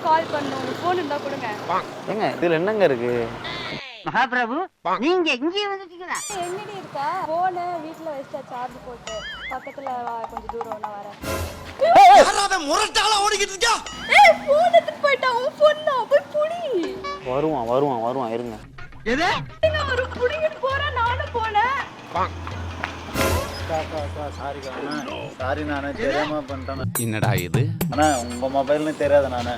கால் பண்ணோம். உங்க ஃபோன் இருந்தா கொடுங்க. ஏங்க இதுல என்னங்க இருக்கு? மகாபிரபு நீங்க இங்கே வந்துட்டீங்களா? எங்கடி இருக்கா? ஃபோனை வீட்ல வச்சா சார்ஜ் போட்டு பக்கத்துல வா, கொஞ்சம் தூரம் நான் வரேன். யாராவது முரட்டால ஓடிக்கிட்டு இருக்கா? ஏய் ஃபோன் எடுத்து போய்ட்டா. உன் ஃபோன் தான் போய் புடி. வருவான் இருங்க. எது? நான் ஒரு புடிங்கிட்டு போறேன். நானும் போனேன். சாரி நானே தெரியாம பண்ணிட்டேன். என்னடா இது? அண்ணா உங்க மொபைல்னு தெரியாது. நானே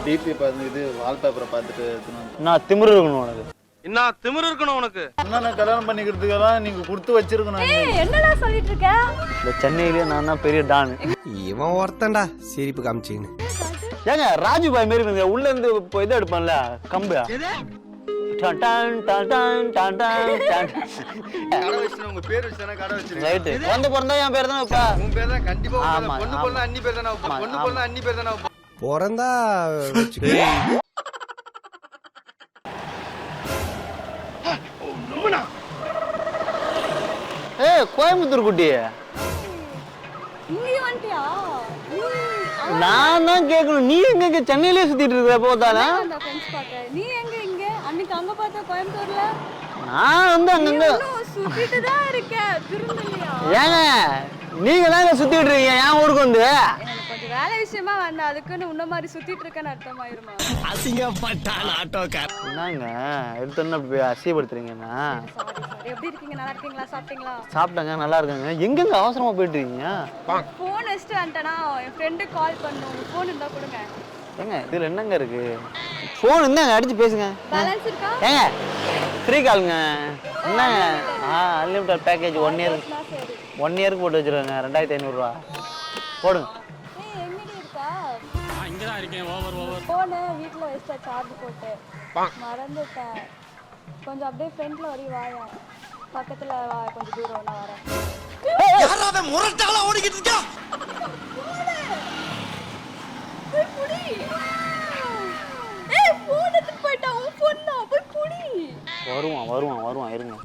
டிபி பார்த்து இது வால்பேப்பரை பார்த்துட்டு நான் திமிரு இருக்கணும் உனக்கு. என்ன திமிரு இருக்கணும் உனக்கு? அண்ணா கல்யாணம் பண்ணிக்கிறதுக்கெல்லாம் நீங்க கொடுத்து வச்சிருக்கணும். ஏய் என்னடா சொல்லிட்டு இருக்க? இந்த சென்னையிலேயே நான் தான் பெரிய டான். இவன் ஒருத்தன்டா சிரிப்பு காமிச்சின்னு. ஏங்க ராஜுபாய் மாரி இருங்க. உள்ள இருந்து இப்போ இதை எடுப்பான்ல கம்பு. டான் டான் டான் டான் டான் டான். கடை வச்சுனா உங்க பேர் வச்சுனா கடை வச்சிருக்கீங்க. ரைட். வந்து பிறந்தா என் பேர் தானே வைப்பா. உன் பேர் தான் கண்டிப்பா ஆமா, பொண்ணு ஆமா. பொண்ணு அண்ணி பேர் தானே வைப்பா. பொண்ணு பொண்ணு அண்ணி பேர் தானே வைப்பா. பிறந்தா ஏய் கோயம்புத்தூர் குட்டி. இங்க வந்துட்டியா? நான் தான் கேட்கணும். நீ எங்க சென்னையிலே சுத்திட்டு இருக்க போதானே? அந்த ஃப்ரெண்ட்ஸ் பார்க்க. நீ எங்க இங்க? அன்னைக்கு அங்க பார்த்த கோயம்புத்தூர்ல. நான் வந்து அங்கங்க சுத்திட்டு தான் இருக்க. திருந்தலையா? ஏங்க நீங்க தாங்க சுத்திட்டு இருக்கீங்க என் ஊருக்கு வந்து. எனக்கு கொஞ்சம் வேலை விஷயமா வந்தேன். அதுக்குன்னு உன்ன மாதிரி சுத்திட்டு இருக்கேன்னு அர்த்தமாயிருமா? அசிங்கப்பட்டான் ஆட்டோக்கார். என்னங்க எடுத்தோன்னு அப்படி அசியப்படுத்துறீங்கன்னா? சாரி. எப்படி இருக்கீங்க? நல்லா இருக்கீங்களா? சாப்பிட்டீங்களா? சாப்பிட்டாங்க நல்லா இருக்காங்க. எங்கெங்க அவசரமா போயிட்டு இருக்கீங்க? ஃபோன் வச்சுட்டு வந்துட்டேனா என் ஃப்ரெண்டுக்கு கால் பண்ணோம். உங்க ஃபோன் இருந்தா கொடுங்க. ஏங்க இதுல என்னங்க இருக்கு? ஃபோன் இருந்தாங்க அடிச்சு பேசுங்க. பேலன்ஸ் இருக்கா? ஏங்க ஃப்ரீ காலுங்க. என்னங்க அன்லிமிட்டட் பேக்கேஜ் 1 இயர் சரி. 1 இயருக்கு போட்டு வச்சிருக்காங்க. 2500 ரூபா போடுங்க. ஏய் எங்கடி இருக்கா? இங்க தான் இருக்கேன். ஓவர். ஃபோனை வீட்ல வச்சா சார்ஜ் போட்டு மறந்துட்டேன். கொஞ்சம் அப்படியே ஃப்ரெண்ட்ல வரி வாயா. பக்கத்துல வா, கொஞ்சம் தூரம் நான் வரேன். யாராவது முரட்டால ஓடிக்கிட்டு இருக்கா? போய் புடி. ஏய் ஃபோன் எடுத்து போய்ட்டா. உன் ஃபோன் தான் போய் புடி. வருவான் இருங்க.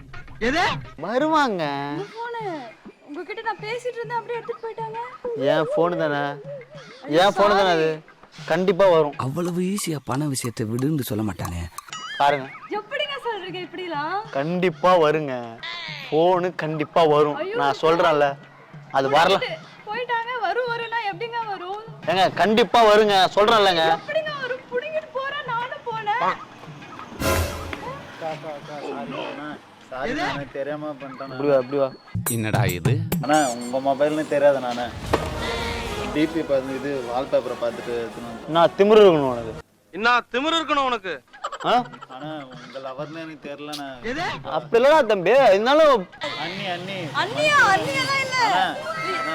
எது? வருவாங்க. உன் ஃபோன் உங்ககிட்ட நான் பேசிட்டு இருந்தேன். அப்படியே எடுத்துட்டு போயிட்டாங்க. என் ஃபோன் தானே அது. கண்டிப்பா வரும். அவ்வளவு ஈஸியா பண விஷயத்தை விடுன்னு சொல்ல மாட்டானே. பாருங்க எப்படிங்க சொல்றீங்க இப்படிலாம்? கண்டிப்பா வருங்க. ஃபோனு கண்டிப்பா வரும். நான் சொல்றேன்ல அது வரல. போயிட்டாங்க. வரும்னா எப்படிங்க வரும்? ஏங்க கண்டிப்பா வருங்க சொல்றேன்லங்க. எப்படிங்க வரும்? புடிங்கிட்டு போறேன். நானும் போனேன். சாரி நானே தெரியாம பண்ணிட்டேன். அப்படி வா. என்னடா இது? அண்ணா உங்க மொபைல்னு தெரியாது. நானே டிபி பார்த்து இது வால்பேப்பரை பார்த்துட்டு நான் திமிரு இருக்கணும் உனக்கு. என்ன திமிரு இருக்கணும் உனக்கு? ஆனா உங்க லவர்னு எனக்கு தெரியலண்ணா. அப்ப இல்லடா தம்பி. இருந்தாலும் அண்ணி அண்ணியெல்லாம் இல்ல.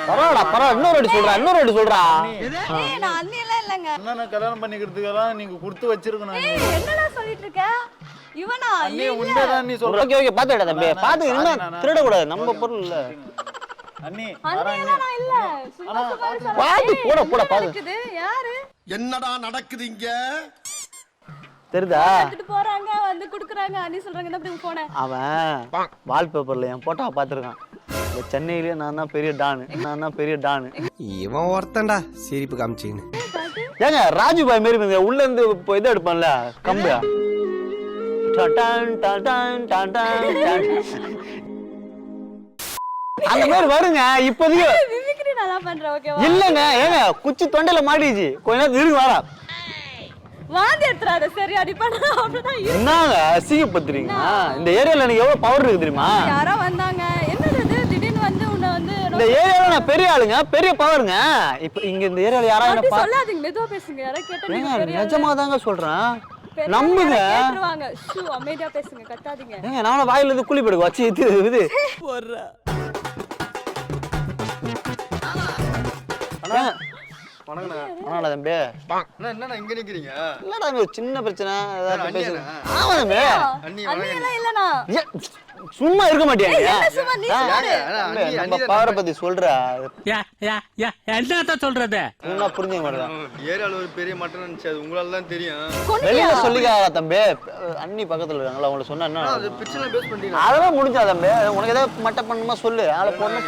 பரவாயில்ல. இன்னொரு வாட்டி சொல்றா. ஏய் நான் அண்ணியெல்லாம் இல்லங்க. அண்ணா கல்யாணம் பண்ணிக்கிறதுக்கெல்லாம் நீங்க கொடுத்து வச்சிருக்கணும். ஏய் என்னடா சொல்லிட்டு இருக்க? இவனா? அண்ணி உண்மைதான் நீ சொல்ற. ஓகே பாத்துடா தம்பி. பாத்து என்ன திருட கூடாது. நம்ம பொருள் இல்ல. அண்ணி அண்ணியெல்லாம் நான் இல்ல. சும்மா சொல்றேன். பாத்து போட பாத்து. இருக்குது யாரு? என்னடா நடக்குது இங்க? தெரியுதா? எடுத்துட்டு போறாங்க வந்து குடுக்குறாங்க. அண்ணி சொல்றாங்க அப்படி போனேன். அவன் வால்பேப்பர்ல என் போட்டோ பாத்துருக்கான். இந்த சென்னையிலேயே நான் தான் பெரிய டான். இவன் ஒருத்தன்டா சிரிப்பு காமிச்சின்னு. ஏங்க ராஜுபாய் மாரி இருங்க. உள்ள இருந்து இப்போ இதை எடுப்பான்ல கம்பு. டான் டான் டான் டான் டான். அந்த மாதிரி வருங்க. இப்போதைக்கு மிமிக்ரி நல்லா பண்றேன். ஓகேவா? இல்லங்க. ஏங்க குச்சி தொண்டையில மாட்டிச்சு. கொஞ்ச நேரம் இருங்க வரா. வாந்தி எடுத்துறாத. சரி அடி பண்ண அப்படிதான். என்னங்க அசிங்கப்படுத்துறீங்க? இந்த ஏரியால எனக்கு எவ்வளவு பவர் இருக்கு தெரியுமா? யாரோ வந்தாங்க. என்னது இது திடீர்னு வந்து உன்னை வந்து இந்த ஏரியால நான் பெரிய ஆளுங்க. பெரிய பவருங்க. இப்போ இங்க இந்த ஏரியால யாராவது சொல்லாதீங்க. மெதுவா பேசுங்க. யாரோ கேட்டா நீங்க பெரிய நிஜமா தாங்க சொல்றேன். நம்புங்க. கேட்றுவாங்க. ஷூ அமைதியா பேசுங்க. கத்தாதீங்க. ஏங்க நாம வாயில இருந்து குழி போடுங்க. வச்சி இது போறா. ஆனாடா தம்பி. என்னண்ணா இங்க நிக்கிறீங்க? இல்லடா ஒரு சின்ன பிரச்சனை. ஏதாவது அண்ணியா? பேசுங்க. ஆமா தம்பி. அண்ணி அண்ணியெல்லாம் இல்லனா. சும்மா இருக்க மாட்டியா என்ன சும்மா நீ சொல்லு. நம்ம பவரை பத்தி சொல்றா என்ன சொல்றது சொன்னா புரிஞ்சுக்க மாட்டேன். ஏரியால ஒரு பெரிய மட்டன் இருந்துச்சு, அது உங்களால தான் தெரியும். வெளியில சொல்லிக்காத தம்பி. அண்ணி பக்கத்துல இருக்காங்களா, அவங்கள சொன்னா என்ன அது பிச்சை பேஸ் பண்ணிட்டீங்க. அதெல்லாம் முடிஞ்சா தம்பி. உனக்கு ஏதாவது மட்டை பண்ணுமா சொல்லு. ஆளை பொண்ணு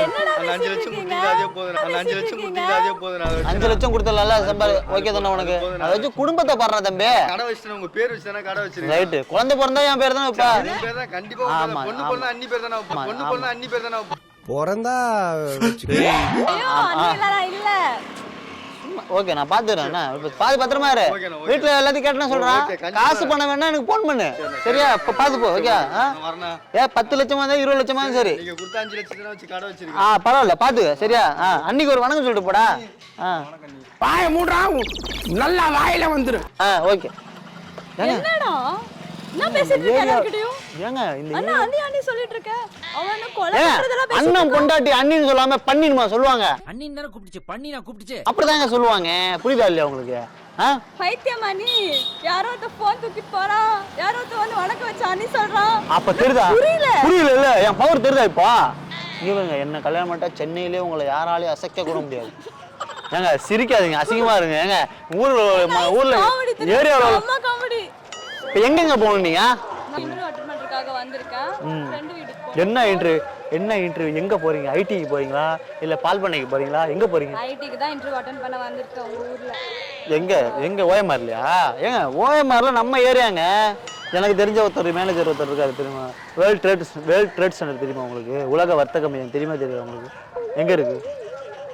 என்னடா அந்த 5 லட்சம் கொடுத்தீங்க அதே போதும். அந்த 5 லட்சம் கொடுத்தீங்க அதே போதும். 5 லட்சம் கொடுத்தல சம்பாதி ஓகே தானே உனக்கு. அதை வச்சு குடும்பத்தை பாடுறா தம்பி. கடை வச்சுட்டு உங்க பேர் வச்சுதானே கடை வச்சிருக்கீங்க. ரைட்டு. குழந்தை பிறந்தா என் பேர் தானே வைப்பா. உன் பேர் தான் கண்டிப்பா வைப்பா. பொண்ணு பிறந்தா அண்ணி பேர் தானே வைப்பா. பொண்ணு பிறந்தா அண்ணி பேர் தானே வைப்பா. பிறந்தா ஐயோ அண்ணி இல்ல. ஓகே நான் பாத்துறேன். என்ன பாத்து பத்திரமா இரு. வீட்டுல எல்லாத்தையும் கேட்டா சொல்றேன். காசு பண்ண வேணா எனக்கு போன் பண்ணு. சரியா? இப்ப பாத்து போ. ஓகே நான் வரேன். 10 லட்சமா இருந்தா 20 லட்சமா சரி. நீங்க கொடுத்த 5 லட்சத்தை வச்சு கடை வச்சிருக்கீங்க. பரவாயில்ல பாத்து. சரியா? அன்னைக்கு ஒரு வணக்கம் சொல்லிட்டு போடா. வாய மூடுறா நல்லா வாயில வந்துரும். ஓகே. என்னடா நான் பேசிட்டு இருக்கேன் எல்லார்கிட்டயும். ஏங்க இந்த அண்ணா அண்ணி சொல்லிட்டு இருக்க. அவன் என்ன கொலை பண்றதெல்லாம் பேசிட்டு அண்ணன் பொண்டாட்டி அண்ணின்னு சொல்லாம பண்ணினுமா சொல்லுவாங்க. அண்ணின் தானே கூப்பிடுச்சு பண்ணி நான் கூப்பிடுச்சு. அப்படிதாங்க சொல்லுவாங்க. புரியுதா இல்லையா உங்களுக்கு? பைத்தியமா நீ? யாரோ ஒருத்த போன் தூக்கிட்டு போறான், யாரோ ஒருத்த வந்து வணக்கம் வச்ச அண்ணி சொல்றான். அப்ப தெரியுதா? புரியல இல்ல என் பவர் தெரியுதா இப்போ? இவங்க என்ன கல்யாணம் பண்ணிட்டா சென்னையிலே உங்களை யாராலையும் அசைக்க கூட முடியாது. ஏங்க சிரிக்காதீங்க, அசிங்கமா இருங்க. ஏங்க ஊர்ல ஏரியாவில் அம்மா காமெடி. இப்ப எங்கெங்க போகணும் நீங்க? நான் இன்டர்வியூ அட்டெண்ட் பண்றதுக்காக வந்திருக்கேன். ஃப்ரெண்ட் வீட்டுக்கு போறேன். என்ன இன்டர்வியூ எங்க போறீங்க? ஐடிக்கு போறீங்களா இல்ல பால் பண்ணைக்கு போறீங்களா? எங்க போறீங்க? ஐடிக்கு தான் இன்டர்வியூ அட்டெண்ட் பண்ண வந்திருக்கேன் உங்க ஊர்ல. எங்க ஓஎம்ஆர்லையா? ஏங்க ஓஎம்ஆர்ல நம்ம ஏரியாங்க. எனக்கு தெரிஞ்ச ஒருத்தர் மேனேஜர் ஒருத்தர் இருக்காரு தெரியுமா? வேர்ல்ட் ட்ரேட் சென்டர் தெரியுமா உங்களுக்கு? உலக வர்த்தக மையம் தெரியுமா? தெரியும் உங்களுக்கு? எங்க இருக்கு?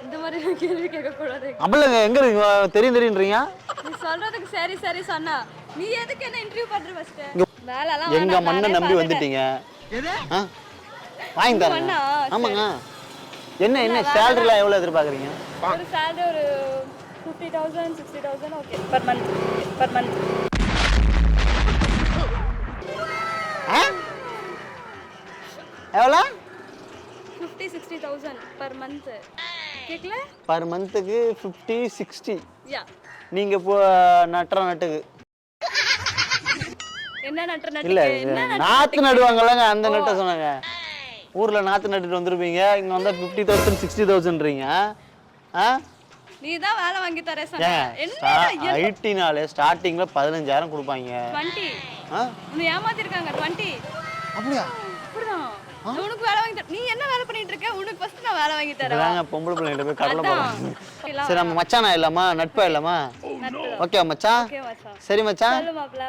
இந்த மாதிரி கேள்வி கேட்க கூடாது. அப்படிலங்க எங்க இருக்கு? தெரியுன்றீங்க. நீ சொல்றதுக்கு சரி சொன்னா நீ எதுக்கு என்ன இன்டர்வியூ பண்ற ஃபர்ஸ்ட்? வேலை எல்லாம் எங்க மண்ணை நம்பி வந்துட்டீங்க. வாங்கி தரேன். ஆமாங்க. என்ன சேலரிலாம் எவ்வளவு எதிர்பார்க்குறீங்க? ஒரு salary ஒரு 50,000 60,000 ஓகே per month. எவ்வளோ? 50,000-60,000 per month. கேக்கல? பர் மந்த்துக்கு 50-60. யா. நீங்க இப்போ நட்டுக்கு என்ன நட்டு இல்ல நாத்து நடுவாங்கல்லங்க, அந்த நட்டை சொன்னாங்க. ஊர்ல நாத்து நட்டுட்டு வந்திருப்பீங்க, இங்க வந்தா 50,000 60,000ன்றீங்க. நீ தான் வேலை வாங்கி தர சொன்ன. என்ன ஐடினாலே ஸ்டார்டிங்ல 15,000 கொடுப்பாங்க. 20. உன்னை ஏமாத்திருக்காங்க 20. அப்படியா? அப்படிதான். உனக்கு வேலை வாங்கி தர. நீ என்ன வேலை பண்ணிட்டு இருக்க? உனக்கு ஃபர்ஸ்ட் நான் வேலை வாங்கி தரேன். இதாங்க பொம்பளை பிள்ளைகிட்ட போய் கடலை போடுறோம். சரி நம்ம மச்சானா இல்லாமா நட்பா இல்லாமா? ஓகே மச்சான். ஓகே மச்சான். சரி மச்சான். சொல்லு மாப்ள.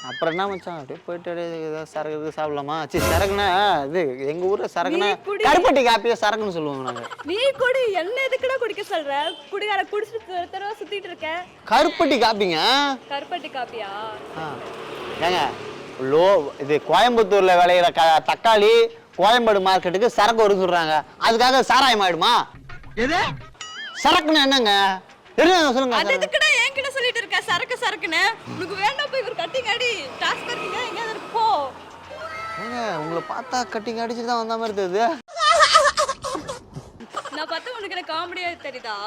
அப்புறம் என்ன மச்சான் அப்படியே போயிட்டு ஏதாவது சரக்கு சாப்பிடலாமா? சரி சரக்குனா இது எங்க ஊர்ல சரக்குனா கருப்பட்டி காப்பியா சரக்குன்னு சொல்லுவாங்க நாங்க. நீ குடி. என்ன எதுக்குடா குடிக்க சொல்ற? குடிகார குடிச்சிட்டு தடவை சுத்திட்டு இருக்க. கருப்பட்டி காப்பிங்க. கருப்பட்டி காப்பியா? ஏங்க இது கோயம்புத்தூர்ல விளையிற தக்காளி கோயம்பேடு மார்க்கெட்டுக்கு சரக்கு வரும்னு சொல்றாங்க. அதுக்காக சாராயம் ஆயிடுமா? சரக்குன்னு என்னங்க? சொல்லுங்க. அது எதுக்குடா என்கிட்ட சொல்லிட்டு இருக்க? சரக்குன்னு உனக்கு வேண்டாம். போய் ஒரு கட்டிங் அடி. டாஸ்க் இருக்கீங்க எங்க போ. ஏங்க உங்களை பார்த்தா கட்டிங் அடிச்சுட்டு தான் வந்த மாதிரி தெரியுது. நான் பார்த்தா உனக்கு என்ன காமெடியா தெரியுதா?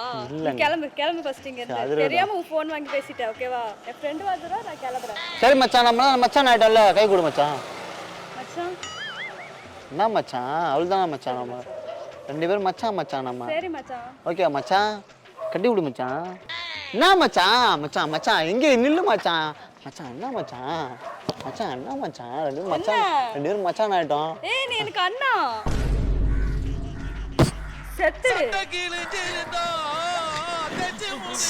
கிளம்பு ஃபர்ஸ்ட் இங்க இருந்து. தெரியாம உன் ஃபோன் வாங்கி பேசிட்டேன். ஓகேவா? என் ஃப்ரெண்ட் வந்துறா, நான் கிளம்புறேன். சரி மச்சான், நம்ம மச்சான் ஆயிட்டல்ல, கை கொடு மச்சான். மச்சான் என்ன மச்சான்? அவள்தான் மச்சான். நம்ம 2 பேரும் மச்சான் நம்ம. சரி மச்சான். ஓகே மச்சான், கட்டி விடு மச்சான். என்ன மச்சான் எங்க நில்லு மச்சான். என்ன மச்சான்? என்ன மச்சான்? 2 பேரும் மச்சான் ஆயிட்டோம். ஏய் நீ எனக்கு அண்ணா. செத்துடு.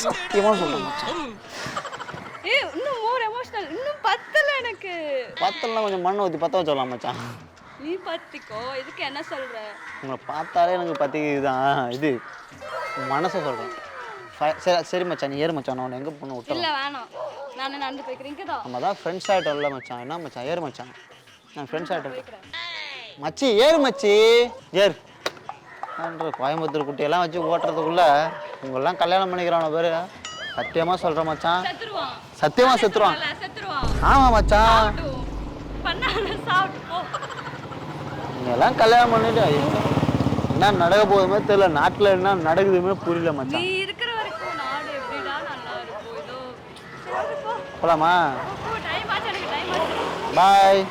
சத்தியமா சொல்றேன் மச்சான். ஏய் இன்னும் மோர் எமோஷனல். இன்னும் பத்தல எனக்கு. பத்தலனா கொஞ்சம் மண்ணை ஊத்தி பத்த வச்சலாம் மச்சான். நீ பத்திக்கோ. இதுக்கு என்ன சொல்ற? உங்களை பார்த்தாலே எனக்கு பத்திக்குதான். இது மனசை சொல்றேன். சரி மச்சான், நீ ஏறு மச்சான். நான் எங்க போன விட்டு இல்ல வேணாம், நானே நடந்து போய்க்கிறேன். நம்ம தான் ஃப்ரெண்ட்ஸ் ஆகிட்டோம்ல மச்சான். என்ன மச்சான், ஏறு மச்சான். நான் ஃப்ரெண்ட்ஸ் ஆகிட்டோம் மச்சி. ஏறு மச்சி, ஏறு. கோயம்புத்தூர் குட்டியெல்லாம் வச்சு ஓட்டுறதுக்குள்ள உங்களெல்லாம் கல்யாணம் பண்ணிக்கிறான பேரு. சத்தியமா சொல்றேன் மச்சான், சத்தியமா செத்துருவான். ஆமா மச்சான், நீங்க எல்லாம் கல்யாணம் பண்ணிட்டு என்ன நடக்க போகுதுமே தெரியல. நாட்டுல என்ன நடக்குதுமே புரியல மச்சான். போலாமா? பாய்.